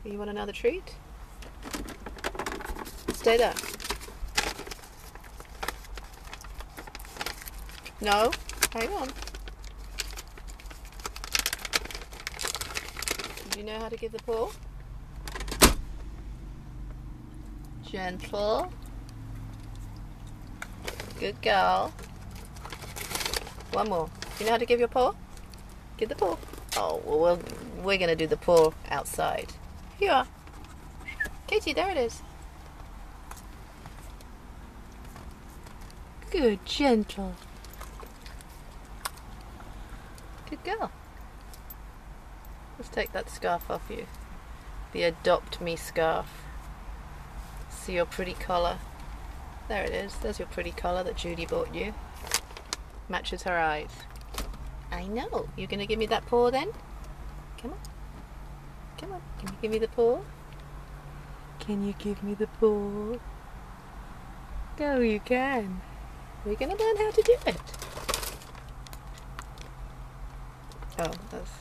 You want another treat? Stay there. No? Hang on. Do you know how to give the paw? Gentle. Good girl. One more. Do you know how to give your paw? Give the paw. Oh, well, we're going to do the paw outside. Here you are. Katie, there it is. Good, gentle. Good girl. Let's take that scarf off you. The Adopt Me scarf. See your pretty collar? There it is. There's your pretty collar that Judy bought you. Matches her eyes. I know. You're going to give me that paw then? Come on. Come on. Can you give me the paw? Can you give me the paw? Go, you can. We're going to learn how to do it. Oh, that's...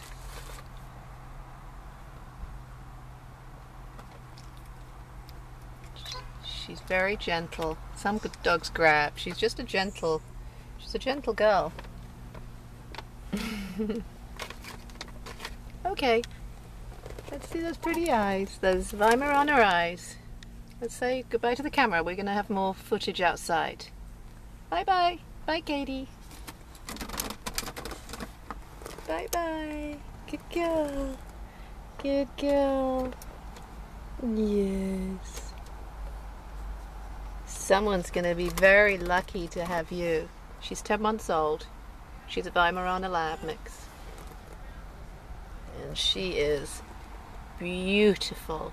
She's very gentle. Some good dogs grab. She's just a gentle... She's a gentle girl. Okay. Let's see those pretty eyes. Those Weimaraner eyes. Let's say goodbye to the camera. We're going to have more footage outside. Bye-bye. Bye, Katie. Bye-bye. Good girl. Good girl. Yes. Someone's going to be very lucky to have you. She's 10 months old. She's a Weimaraner lab mix. And she is beautiful.